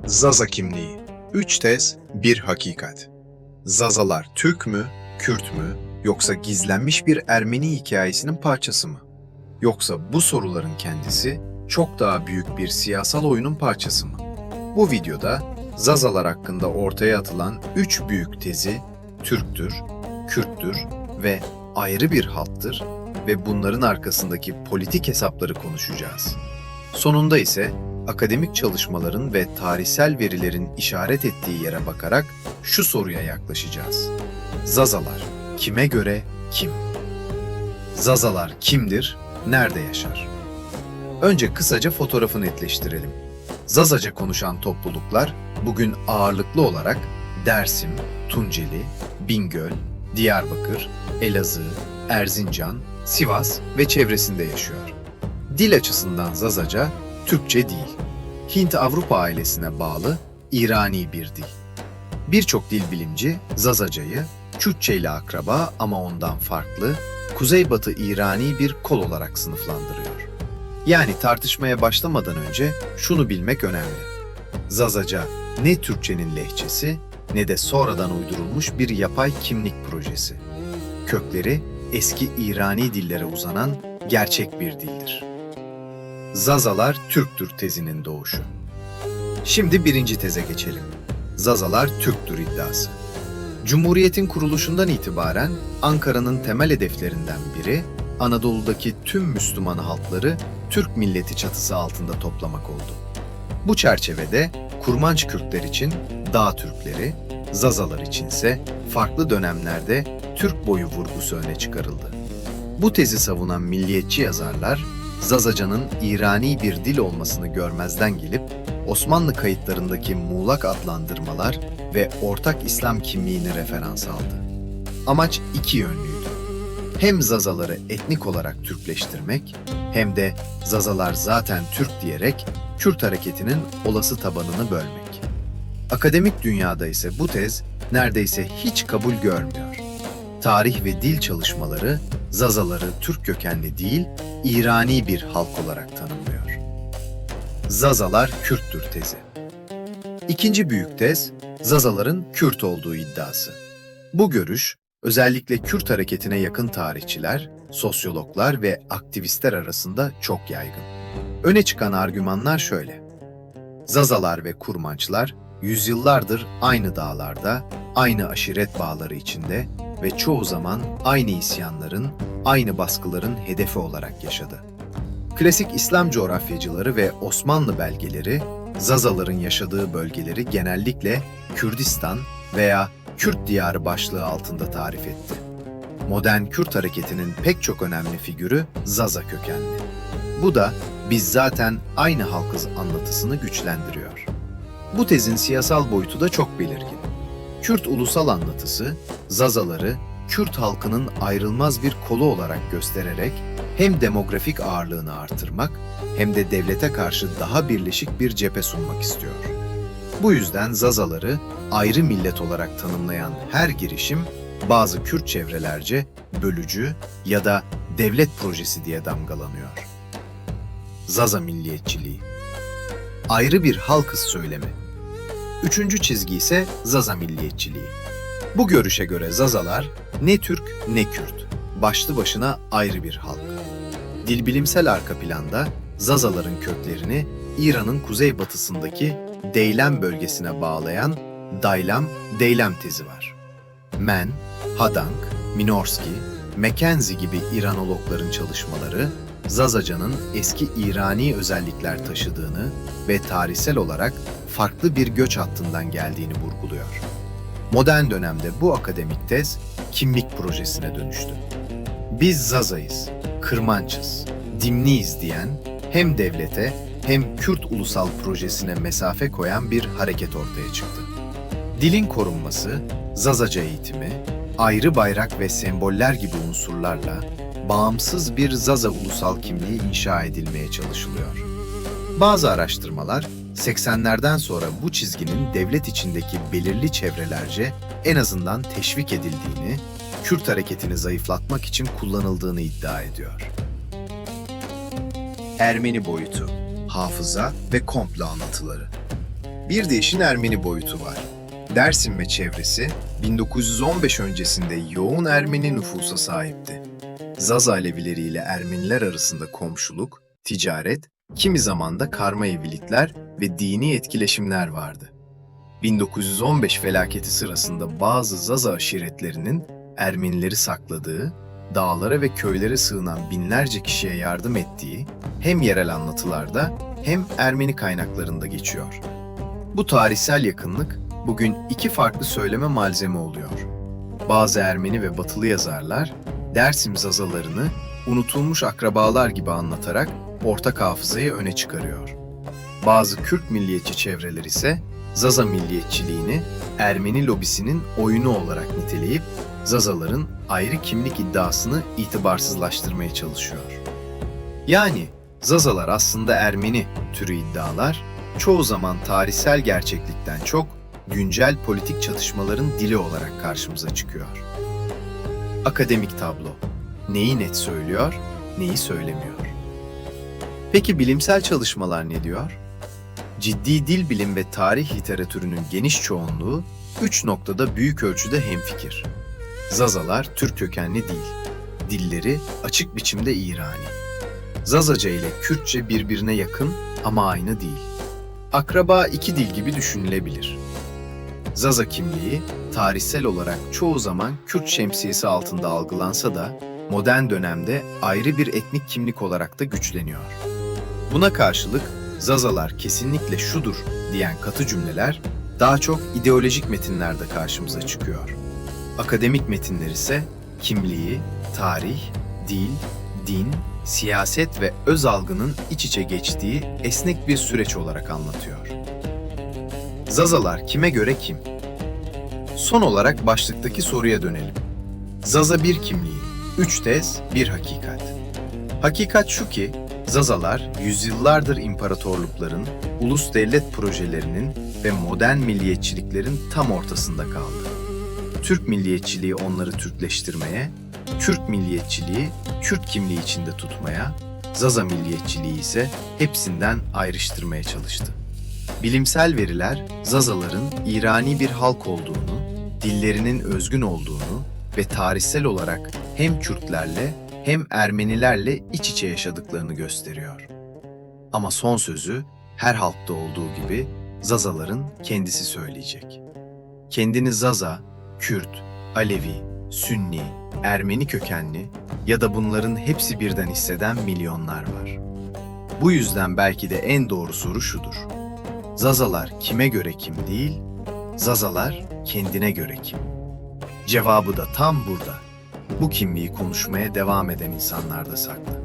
Zaza kimliği. 3 tez, bir hakikat. Zazalar Türk mü, Kürt mü, yoksa gizlenmiş bir Ermeni hikayesinin parçası mı? Yoksa bu soruların kendisi çok daha büyük bir siyasal oyunun parçası mı? Bu videoda Zazalar hakkında ortaya atılan 3 büyük tezi Türktür, Kürttür ve ayrı bir halktır ve bunların arkasındaki politik hesapları konuşacağız. Sonunda ise akademik çalışmaların ve tarihsel verilerin işaret ettiği yere bakarak şu soruya yaklaşacağız. Zazalar kime göre kim? Zazalar kimdir, nerede yaşar? Önce kısaca fotoğrafı netleştirelim. Zazaca konuşan topluluklar bugün ağırlıklı olarak Dersim, Tunceli, Bingöl, Diyarbakır, Elazığ, Erzincan, Sivas ve çevresinde yaşıyor. Dil açısından Zazaca Türkçe değil, Hint-Avrupa ailesine bağlı İrani bir dil. Birçok dil bilimci Zazacayı Kürtçe ile akraba ama ondan farklı, Kuzeybatı İrani bir kol olarak sınıflandırıyor. Yani tartışmaya başlamadan önce şunu bilmek önemli. Zazaca ne Türkçenin lehçesi ne de sonradan uydurulmuş bir yapay kimlik projesi. Kökleri eski İrani dillere uzanan gerçek bir dildir. Zazalar Türktür tezinin doğuşu. Şimdi birinci teze geçelim. Zazalar Türktür iddiası. Cumhuriyetin kuruluşundan itibaren Ankara'nın temel hedeflerinden biri, Anadolu'daki tüm Müslüman halkları Türk milleti çatısı altında toplamak oldu. Bu çerçevede Kurmanç Kürtler için Dağ Türkleri, Zazalar içinse farklı dönemlerde Türk boyu vurgusu öne çıkarıldı. Bu tezi savunan milliyetçi yazarlar, Zazaca'nın İrani bir dil olmasını görmezden gelip, Osmanlı kayıtlarındaki muğlak adlandırmalar ve ortak İslam kimliğini referans aldı. Amaç iki yönlüydü. Hem Zazaları etnik olarak Türkleştirmek, hem de Zazalar zaten Türk diyerek Kürt hareketinin olası tabanını bölmek. Akademik dünyada ise bu tez neredeyse hiç kabul görmüyor. Tarih ve dil çalışmaları Zazaları Türk kökenli değil, İrani bir halk olarak tanımlıyor. Zazalar Kürttür tezi. İkinci büyük tez, Zazaların Kürt olduğu iddiası. Bu görüş, özellikle Kürt hareketine yakın tarihçiler, sosyologlar ve aktivistler arasında çok yaygın. Öne çıkan argümanlar şöyle. Zazalar ve Kurmançlar yüzyıllardır aynı dağlarda, aynı aşiret bağları içinde ve çoğu zaman aynı isyanların, aynı baskıların hedefi olarak yaşadı. Klasik İslam coğrafyacıları ve Osmanlı belgeleri, Zazaların yaşadığı bölgeleri genellikle Kürdistan veya Kürt diyarı başlığı altında tarif etti. Modern Kürt hareketinin pek çok önemli figürü Zaza kökenli. Bu da biz zaten aynı halkız anlatısını güçlendiriyor. Bu tezin siyasal boyutu da çok belirgin. Kürt ulusal anlatısı, Zazaları Kürt halkının ayrılmaz bir kolu olarak göstererek hem demografik ağırlığını artırmak hem de devlete karşı daha birleşik bir cephe sunmak istiyor. Bu yüzden Zazaları ayrı millet olarak tanımlayan her girişim bazı Kürt çevrelerce bölücü ya da devlet projesi diye damgalanıyor. Zaza milliyetçiliği. Ayrı bir halkız söylemi. Üçüncü çizgi ise Zaza milliyetçiliği. Bu görüşe göre Zazalar ne Türk ne Kürt, başlı başına ayrı bir halk. Dilbilimsel arka planda Zazaların köklerini İran'ın kuzeybatısındaki Deylem bölgesine bağlayan Daylam tezi var. Men, Hadang, Minorski, Mackenzie gibi İranologların çalışmaları Zazaca'nın eski İrani özellikler taşıdığını ve tarihsel olarak farklı bir göç hattından geldiğini vurguluyor. Modern dönemde bu akademik tez kimlik projesine dönüştü. Biz Zaza'yız, Kırmançız, Dimniyiz diyen hem devlete hem Kürt ulusal projesine mesafe koyan bir hareket ortaya çıktı. Dilin korunması, Zazaca eğitimi, ayrı bayrak ve semboller gibi unsurlarla bağımsız bir Zaza ulusal kimliği inşa edilmeye çalışılıyor. Bazı araştırmalar, 80'lerden sonra bu çizginin devlet içindeki belirli çevrelerce en azından teşvik edildiğini, Kürt hareketini zayıflatmak için kullanıldığını iddia ediyor. Ermeni boyutu, hafıza ve komplo anlatıları. Bir de işin Ermeni boyutu var. Dersim ve çevresi 1915 öncesinde yoğun Ermeni nüfusa sahipti. Zaz Alevileri ile Ermeniler arasında komşuluk, ticaret, kimi zaman da karma evlilikler ve dini etkileşimler vardı. 1915 felaketi sırasında bazı Zaz aşiretlerinin Ermenileri sakladığı, dağlara ve köylere sığınan binlerce kişiye yardım ettiği hem yerel anlatılarda hem Ermeni kaynaklarında geçiyor. Bu tarihsel yakınlık bugün iki farklı söyleme malzeme oluyor. Bazı Ermeni ve Batılı yazarlar Dersim Zazalarını unutulmuş akrabalar gibi anlatarak ortak hafızayı öne çıkarıyor. Bazı Kürt milliyetçi çevreler ise Zaza milliyetçiliğini Ermeni lobisinin oyunu olarak niteleyip Zazaların ayrı kimlik iddiasını itibarsızlaştırmaya çalışıyor. Yani Zazalar aslında Ermeni türü iddialar, çoğu zaman tarihsel gerçeklikten çok güncel politik çatışmaların dili olarak karşımıza çıkıyor. Akademik tablo. Neyi net söylüyor, neyi söylemiyor? Peki bilimsel çalışmalar ne diyor? Ciddi dil bilim ve tarih literatürünün geniş çoğunluğu 3 noktada büyük ölçüde hemfikir. Zazalar Türk kökenli değil. Dilleri açık biçimde İrani. Zazaca ile Kürtçe birbirine yakın ama aynı değil. Akraba iki dil gibi düşünülebilir. Zaza kimliği tarihsel olarak çoğu zaman Kürt şemsiyesi altında algılansa da modern dönemde ayrı bir etnik kimlik olarak da güçleniyor. Buna karşılık Zazalar kesinlikle şudur diyen katı cümleler daha çok ideolojik metinlerde karşımıza çıkıyor. Akademik metinler ise kimliği, tarih, dil, din, siyaset ve öz algının iç içe geçtiği esnek bir süreç olarak anlatıyor. Zazalar kime göre kim? Son olarak başlıktaki soruya dönelim. Zaza bir kimliği, 3 tez, bir hakikat. Hakikat şu ki, Zazalar yüzyıllardır imparatorlukların, ulus devlet projelerinin ve modern milliyetçiliklerin tam ortasında kaldı. Türk milliyetçiliği onları Türkleştirmeye, Kürt milliyetçiliği Kürt kimliği içinde tutmaya, Zaza milliyetçiliği ise hepsinden ayrıştırmaya çalıştı. Bilimsel veriler Zazaların İrani bir halk olduğunu, dillerinin özgün olduğunu ve tarihsel olarak hem Kürtlerle hem Ermenilerle iç içe yaşadıklarını gösteriyor. Ama son sözü her halkta olduğu gibi Zazaların kendisi söyleyecek. Kendini Zaza, Kürt, Alevi, Sünni, Ermeni kökenli ya da bunların hepsi birden hisseden milyonlar var. Bu yüzden belki de en doğru soru şudur. Zazalar kime göre kim değil, Zazalar kendine göre kim? Cevabı da tam burada. Bu kimliği konuşmaya devam eden insanlarda saklı.